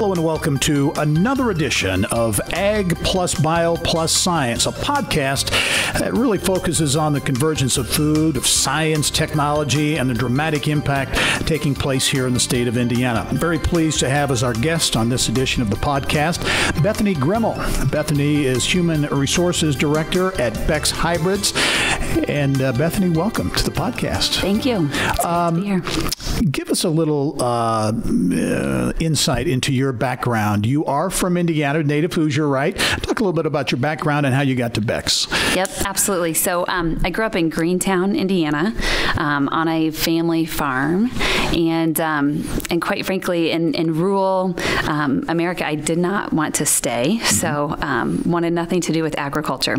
Hello and welcome to another edition of Ag+Bio+Science, a podcast that really focuses on the convergence of food, of science, technology, and the dramatic impact taking place here in the state of Indiana. I'm very pleased to have as our guest on this edition of the podcast, Bethany Gremel. Bethany is Human Resources Director at Becks Hybrids. And Bethany, welcome to the podcast. Thank you. It's great to be here. Give us a little insight into your background. You are from Indiana, native Hoosier, right? Talk a little bit about your background and how you got to Becks. Yep, absolutely. So I grew up in Greentown, Indiana, on a family farm, and quite frankly, in rural America, I did not want to stay, so wanted nothing to do with agriculture.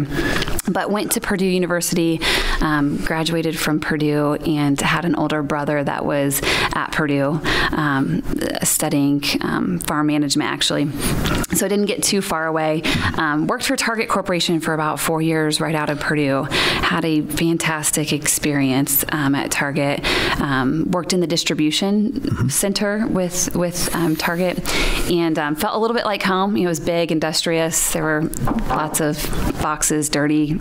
But went to Purdue University, graduated from Purdue, and had an older brother that was at Purdue studying farm management, actually. So I didn't get too far away. Worked for Target Corporation for about 4 years right out of Purdue. Had a fantastic experience at Target. Worked in the distribution center with Target, and felt a little bit like home. You know, it was big, industrious. There were lots of boxes, dirty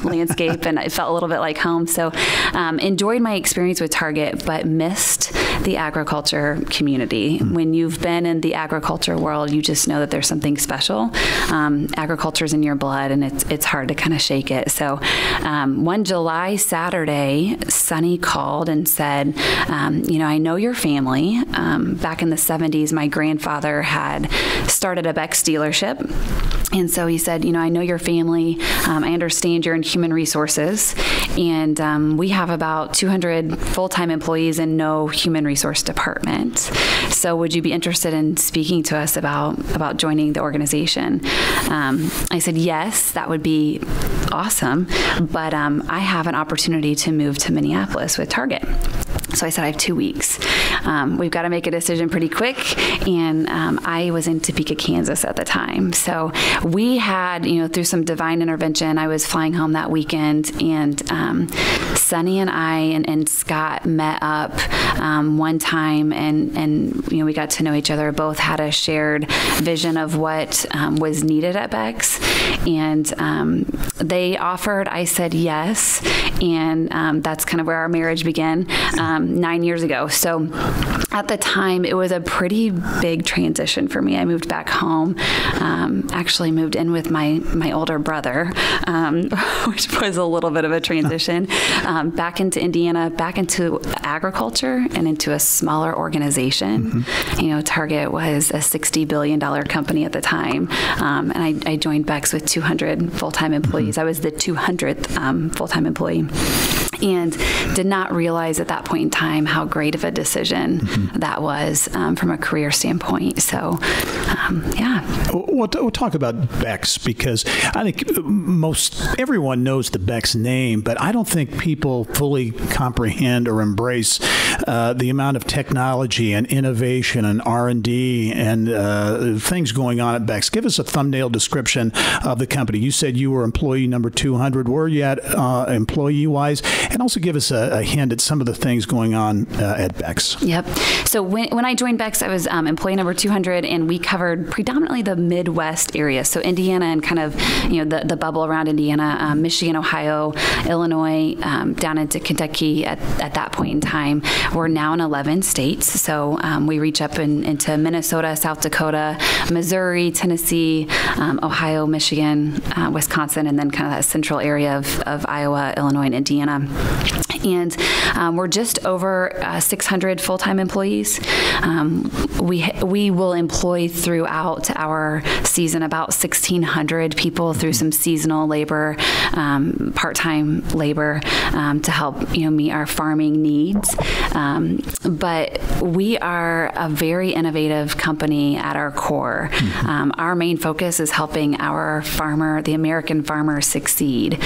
landscape, and it felt a little bit like home. So enjoyed my experience with Target, but missed the agriculture community. When you've been in the agriculture world, you just know that there's something special. Agriculture's in your blood, and it's hard to kind of shake it. So one July Saturday, Sonny called and said, I know your family. Back in the 70s, my grandfather had started a Becks dealership. And so he said, I know your family. I understand you're in human resources, and we have about 200 full-time employees and no human resource department. So would you be interested in speaking to us about joining the organization? I said, yes, that would be awesome, but I have an opportunity to move to Minneapolis with Target. So I said, I have 2 weeks. We've got to make a decision pretty quick. And I was in Topeka, Kansas at the time. So we had, through some divine intervention, I was flying home that weekend, and Sonny and I and Scott met up one time, and we got to know each other. Both had a shared vision of what was needed at Becks. And they offered, I said yes. And that's kind of where our marriage began. 9 years ago. So at the time, it was a pretty big transition for me. I moved back home, actually moved in with my older brother, which was a little bit of a transition, back into Indiana, back into agriculture and into a smaller organization. Target was a $60 billion company at the time. And I joined Becks with 200 full-time employees. I was the 200th full-time employee, and did not realize at that point in time how great of a decision that was from a career standpoint. So, yeah. We'll talk about Becks, because I think everyone knows the Becks name, but I don't think people fully comprehend or embrace the amount of technology and innovation and R&D and things going on at Becks. Give us a thumbnail description of the company. You said you were employee number 200. Where are you at employee-wise? And also give us a hint at some of the things going on at Becks. Yep. So when I joined Becks, I was employee number 200, and we covered predominantly the Midwest area. So Indiana and kind of, the bubble around Indiana, Michigan, Ohio, Illinois, down into Kentucky at that point in time. We're now in 11 states. So we reach up into Minnesota, South Dakota, Missouri, Tennessee, Ohio, Michigan, Wisconsin, and then kind of that central area of Iowa, Illinois, and Indiana. And we're just over 600 full-time employees. We will employ throughout our season about 1,600 people through some seasonal labor, part-time labor, to help meet our farming needs. But we are a very innovative company at our core. Our main focus is helping our farmer, the American farmer, succeed.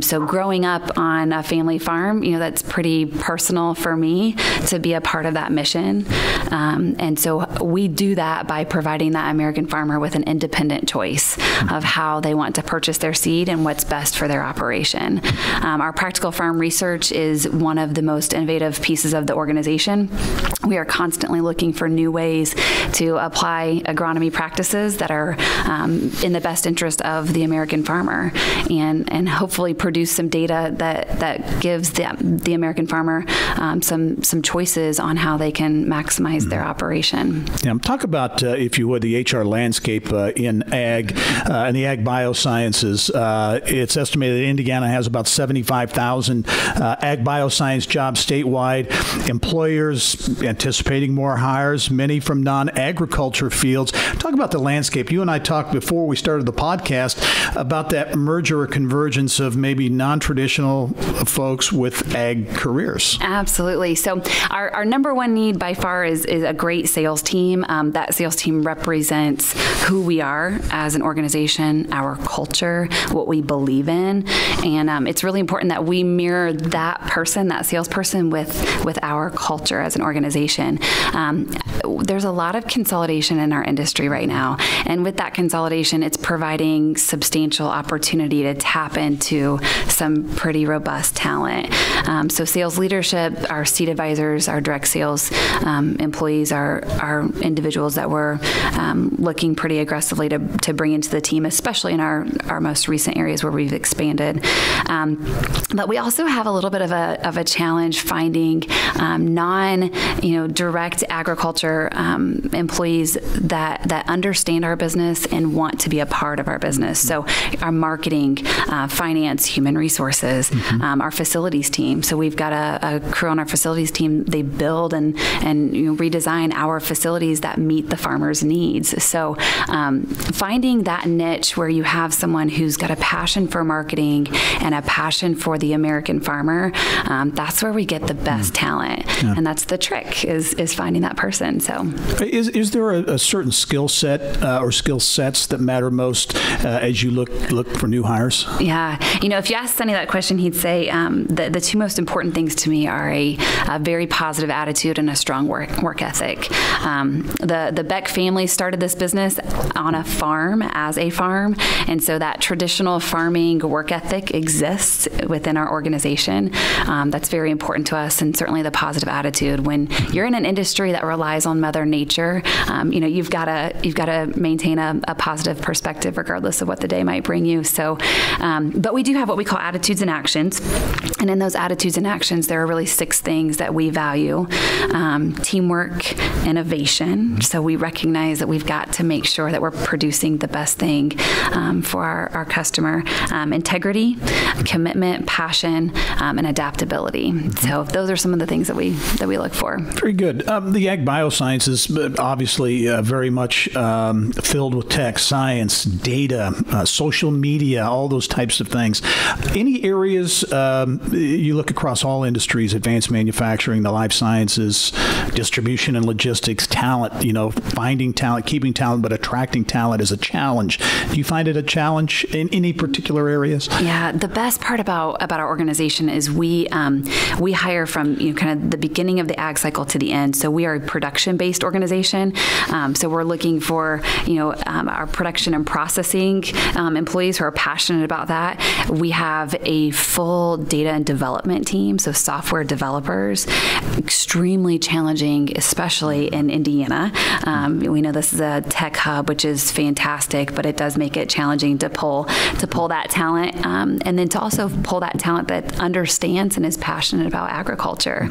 So growing up on a family farm, that's pretty personal for me to be a part of that mission. And so we do that by providing that American farmer with an independent choice of how they want to purchase their seed and what's best for their operation. Our practical farm research is one of the most innovative pieces pieces of the organization. We are constantly looking for new ways to apply agronomy practices that are in the best interest of the American farmer, and hopefully produce some data that gives the American farmer some choices on how they can maximize their operation. Yeah, talk about, if you would, the HR landscape in ag and the Ag+Bio+Sciences. It's estimated that Indiana has about 75,000 Ag+Bio+Science jobs statewide. Employers anticipating more hires, many from non-agriculture fields. Talk about the landscape. You and I talked before we started the podcast about that merger or convergence of maybe non-traditional folks with ag careers. Absolutely. So our number one need by far is a great sales team. That sales team represents who we are as an organization, our culture, what we believe in, and it's really important that we mirror that person, that salesperson, with our culture as an organization. There's a lot of consolidation in our industry right now, and with that consolidation, it's providing substantial opportunity to tap into some pretty robust talent. So sales leadership, our seat advisors, our direct sales employees are individuals that we're looking pretty aggressively to bring into the team, especially in our most recent areas where we've expanded. But we also have a little bit of a challenge finding direct agriculture employees that understand our business and want to be a part of our business. So our marketing, finance, human resources, our facilities team. So we've got a crew on our facilities team. They build and redesign our facilities that meet the farmer's needs. So finding that niche where you have someone who's got a passion for marketing and a passion for the American farmer, that's where we get the best talent. Yeah. And that's the trick, is finding that person. So is there a certain skill set or skill sets that matter most as you look for new hires? Yeah. If you ask Sonny that question, he'd say the two most important things to me are a very positive attitude and a strong work ethic. The Beck family started this business on a farm, as a farm, and so that traditional farming work ethic exists within our organization. That's very important to us, and certainly the positive attitude. When you're in an industry that relies on Mother Nature, you've got to maintain a positive perspective regardless of what the day might bring you. So, but we do have what we call attitudes and actions, and in those attitudes and actions, there are really 6 things that we value: teamwork, innovation. So we recognize that we've got to make sure that we're producing the best thing for our customer. Integrity, commitment, passion, and adaptability. So those are some of the things that we look for. Very good. The Ag+Bio+Sciences, obviously very much filled with tech, science, data, social media, all those types of things. Any areas you look across all industries, advanced manufacturing, the life sciences, distribution and logistics, talent, finding talent, keeping talent, but attracting talent is a challenge. Do you find it a challenge in any particular areas? Yeah, the best part about our organization is we hire from kind of the beginning of the ag cycle to the end. So we are a production-based organization. So we're looking for our production and processing employees who are passionate about that. We have a full data and development team, so software developers. Extremely challenging, especially in Indiana. We know this is a tech hub, which is fantastic, but it does make it challenging to pull that talent, and then to also pull that talent that understands and is passionate about agriculture.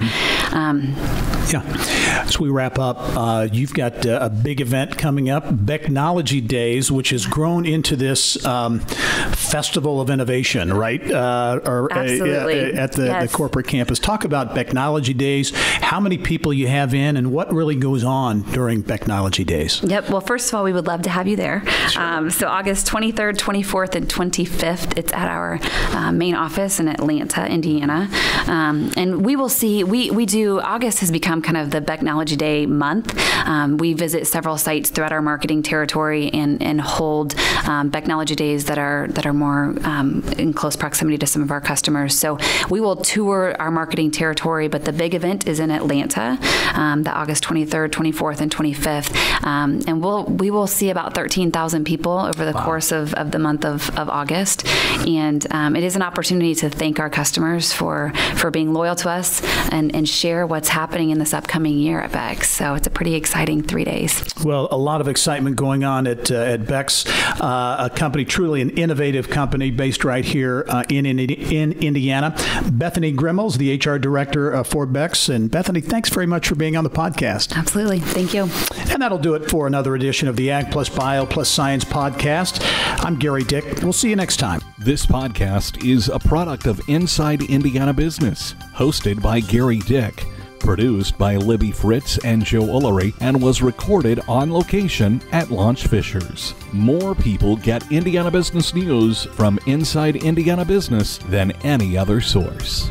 As we wrap up, you've got a big event coming up, Becknology Days, which has grown into this festival of innovation, right? Absolutely. At the corporate campus. Talk about Becknology Days, how many people you have in, and what really goes on during Becknology Days. Yep. Well, first of all, we would love to have you there. Sure. So August 23rd, 24th, and 25th, it's at our main office in Atlanta, Indiana. And we will see, we do, August has become kind of the Becknology Day month. We visit several sites throughout our marketing territory and hold Becknology Days that are more in close proximity to some of our customers. So we will tour our marketing territory, but the big event is in Atlanta, the August 23rd, 24th, and 25th. And we will see about 13,000 people over the course of the month of August. And it is an opportunity to thank our customers for being loyal to us and share what's happening in this upcoming year at Becks. So it's a pretty exciting 3 days. Well, a lot of excitement going on at Becks, a company, truly an innovative company based right here in Indiana. Bethany Gremel, the HR director for Becks. And Bethany, thanks very much for being on the podcast. Absolutely. Thank you. And that'll do it for another edition of the Ag+Bio+Science podcast. I'm Gerry Dick. We'll see you next time. This podcast is a product of Inside Indiana Business, hosted by Gerry Dick, produced by Libby Fritz and Joe Ullery, and was recorded on location at Launch Fishers. More people get Indiana business news from Inside Indiana Business than any other source.